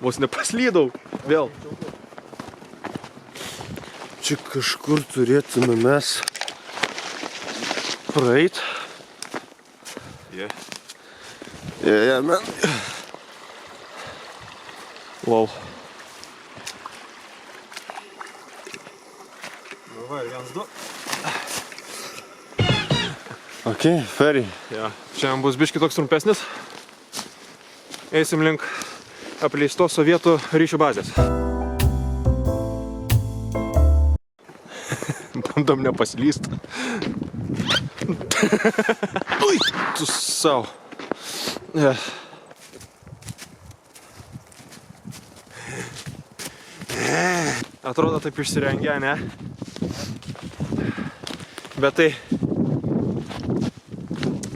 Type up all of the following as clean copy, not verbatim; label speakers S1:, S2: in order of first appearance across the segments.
S1: Vos nepaslydau. Vėl.
S2: Čia kažkur turėtume mes praeit. Yeah, man.
S1: Wow. Davai, 1, 2.
S2: Ok, ferry.
S1: Ja. Šiandien bus biški toks trumpesnis. Eisim link apleistos sovietų ryšių bazės. Bandom nepaslyst. Ui, tu savo. Yeah. Atrodo taip išsirengę, ne? Bet tai,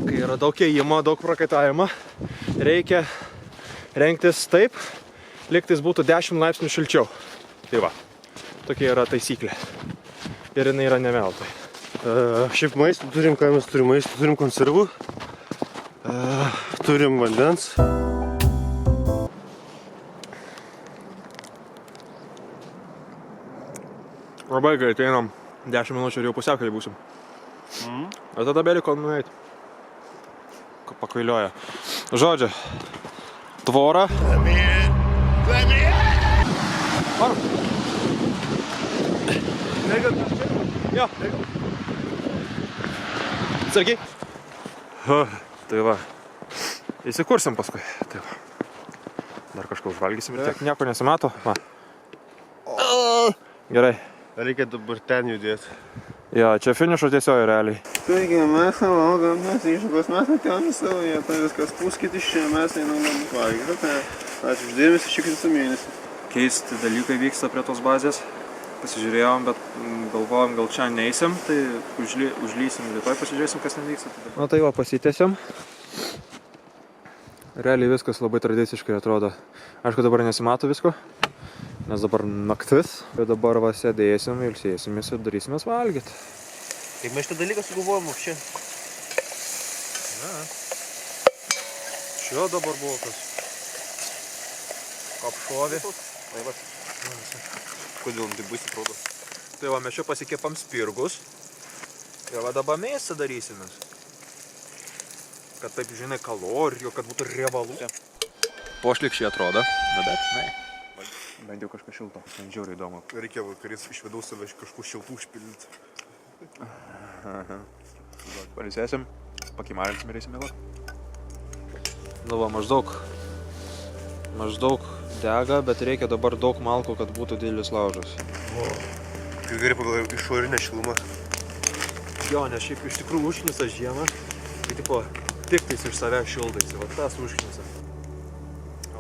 S1: kai yra daug ėjimo, daug prakaitavimo, reikia rengtis taip, lygtais būtų 10 laipsnių šilčiau. Tai va, tokia yra taisyklė. Ir jinai yra ne veltui.
S2: Šiaip maistų turim, ką mes turim maistų, turim konservų, turim vandens.
S1: Labai greitai einam, 10 minučių ir jau pusiaukelį būsim. O tada beliko nueit. Pakvailioja. Žodžiu, tvora. Varom. Jo. Sargiai. Tai va. Įsikursim paskui. Tai va. Dar kažką užvalgysim ir tiek nieko nesimato. Va. Gerai.
S2: Reikia dabar ten judėti.
S1: Jo, čia finišo tiesioji realiai.
S3: Taigi, mes valgom, mes iššūkos, mes atėjom į savo vietą, viskas pūskit iš čia, mes einam valgyti. Tai ačiū uždėmesi, šį kitą mėnesį.
S1: Keisti dalykai vyksta prie tos bazės. Pasižiūrėjom, bet galvojom, gal čia neįsim, tai užlysim rytoj, pasižiūrėsim, kas ten vyksta. Na tai va, pasitęsim. Realiai viskas labai tradiciškai atrodo. Aišku, dabar nesimato visko, nes dabar naktis. Ir dabar va sėdėsim, ilsėsimės ir darysimės valgyti.
S2: Kaip mes šitą dalyką sugalvojom čia?
S1: Ne. Čia dabar buvo kas. Kapšovė.
S2: Kodėl tai bus atrodo?
S1: Tai va, mes čia pasikepam spirgus. Ir va dabar mėsą darysimės. Kad taip, žinai, kalorijų, kad būtų riebalų. Pošlikščiai atrodo, bet ne. Bent jau kažką šilto, man žiauriai įdomu.
S2: Reikia vakarys iš vidaus save kažkur šiltų užpildyti.
S1: Pailsėsim, pakimarinsim ir eisim mėgot. Nu va, maždaug dega, bet reikia dabar daug malkų, kad būtų didelis laužas.
S2: Tai gerai pagal išorinę šilumą.
S1: Jo, nes šiaip iš tikrųjų užknisa žiemą, tai tipo tik tais iš savęs šildaisi, va tas užknisa.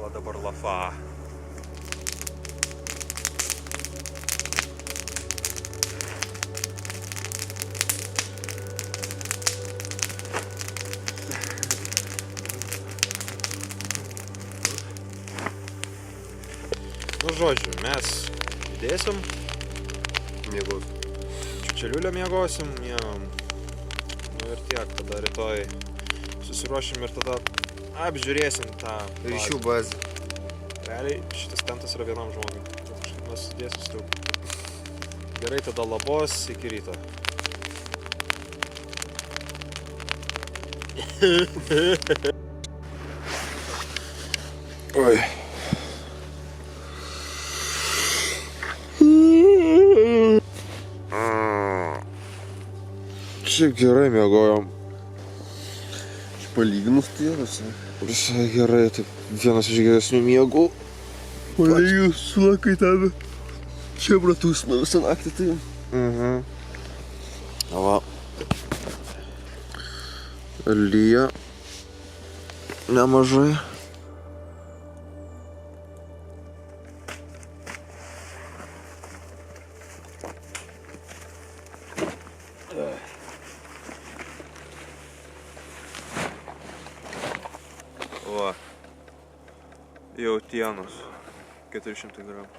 S1: O dabar lafa. Nu žodžiu, mes judėsim, čiučeliulę miegosim, miegam. Nu ir tiek, tada rytoj susiruošim ir tada apžiūrėsim tą
S2: Ryšių bazę.
S1: Realiai šitas tentas yra vienam žmogui. Kažkaip mes sudėsim stiau. Gerai, tada labos iki ryto.
S2: Oi. Šiaip gerai miegojom. Palyginus tėvas.
S1: Visai gerai, taip vienas iš geresnių miegų.
S2: Palyginus sulakaitavę. Čia pratusime visą naktį tai.
S1: Va. Lyja. Nemažai. Va. Jautienos. 400 gramų.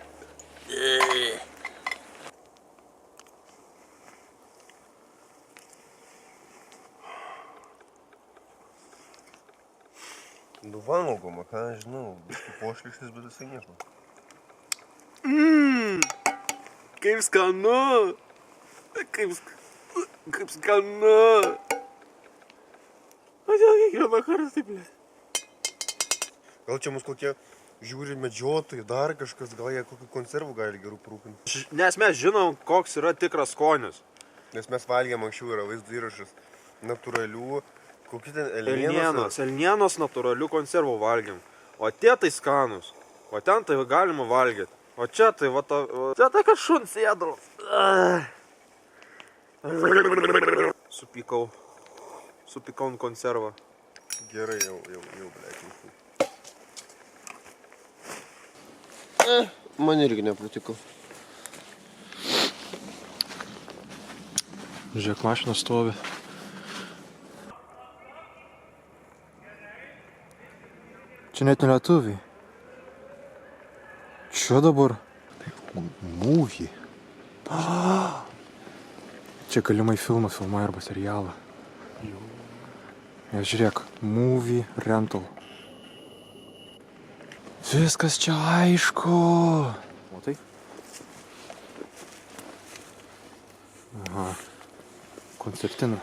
S3: Nu valgoma, ką aš žinau, pošlikštis, bet visai nieko.
S1: Kaip skanu! Kaip skanu! Kodėl kiekvieną kartą taip, blė?
S3: Gal čia mus kokie žiūri medžiotojai, dar kažkas, gal jie kokių konservų gali gerų prūpinti.
S1: Nes mes žinom, koks yra tikras skonis.
S3: Nes mes valgėm anksčiau, yra vaizdo įrašas natūralių, kokie ten
S1: Elnienos natūralių konservų valgėm. O tie tai skanus. O ten tai galima valgyti. O čia tai va ta... Čia tai kad šuns ėdros. Supykau ant konservą.
S3: Gerai, jau, blėk. Man irgi nepatiko.
S1: Žiūrėk, mašina stovi. Čia net ne lietuviai. Čia dabar? Movie. Čia galimai filmą filmuoja arba serialą. Ja, žiūrėk, movie rental. Viskas čia aišku. O tai? Aha. Koncertina.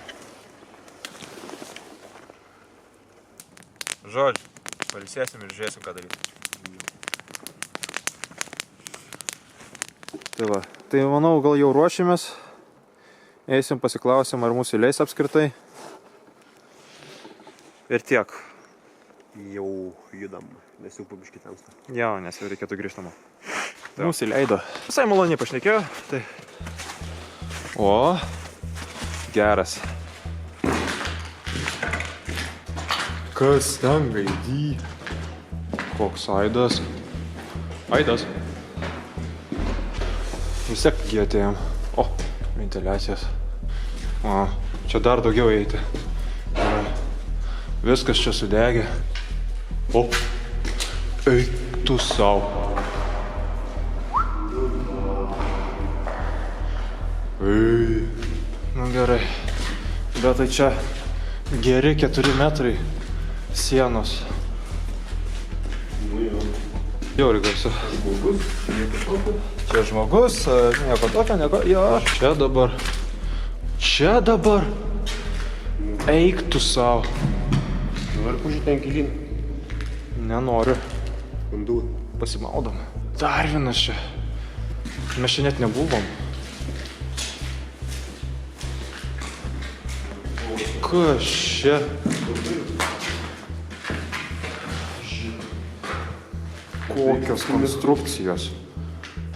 S1: Žodžiu, pailsėsim ir žiūrėsim, ką daryti. Tai va, tai manau, gal jau ruošimės. Eisim pasiklausim, ar mūsų leis apskritai. Ir tiek.
S3: Jau judam, nes jau pabiškį tamsta.
S1: Jo, nes jau reikėtų grįžtamo. Tai mūsų leido. Visai maloniai pašnekėjo. Tai... O, geras. Kas ten gaidy? Koks aidas? Aidas. Vis tiek jį atėjom. O, ventiliacijas. O, čia dar daugiau eiti. Viskas čia sudegė. O, eik tu sau. Ei. Nu gerai. Bet tai čia geri 4 metrai sienos. Jau garsu. Čia žmogus, nieko tokio, nieko. Jo, čia dabar. Eik tu sau.
S3: Noriu pažiūrėti ten gilin.
S1: Nenoriu.
S3: Vanduo.
S1: Pasimaudom. Dar vienas čia. Mes čia net nebuvom. Kas čia? Kokios konstrukcijos.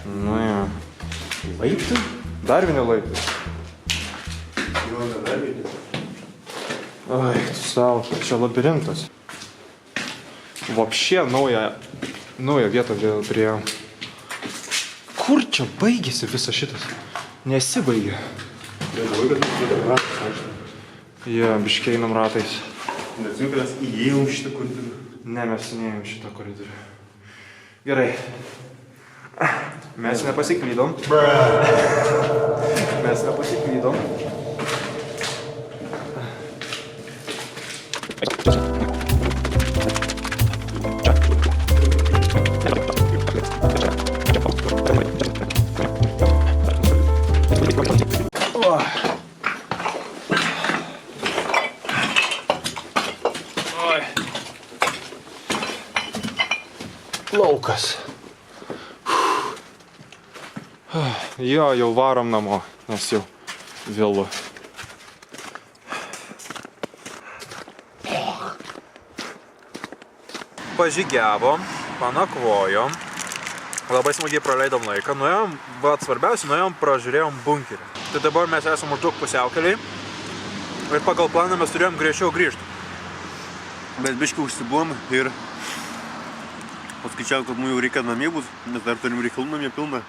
S1: Nu ja. Laiptai? Dar vieni laiptai. Ai, tu savo, čia labirintas. Vapšė naują vietą vėl priėjom. Kur čia baigėsi visas šitas? Nesibaigė. Jo, biškį einam ratais.
S3: Neatsimenu, kad mes įėjom šitą koridorių.
S1: Ne, mes neėjom šitą koridorių. Gerai. Mes nepasiklydom. Laukas. Jo, jau varom namo, nes jau vėlu. Pažygiavom, panakvojom, labai smagiai praleidom laiką, nuėjom, bet svarbiausia, pražiūrėjom bunkerį. Tai dabar mes esame maždaug pusiaukeliai ir pagal planą mes turėjom greičiau grįžti.
S3: Bet biškį užsibuvom ir paskaičiau, kad jau reikia namie būt, nes dar turim reikalų namie pilną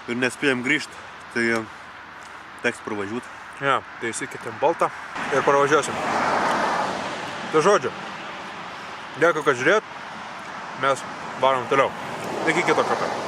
S3: ir nespėjom grįžti, tai teks pravažiuoti.
S1: Ja, tai įsikitėm baltą ir pravažiuosim. Tai žodžiu, dėkui, kad žiūrėt, mes varom toliau. Iki kito kartą.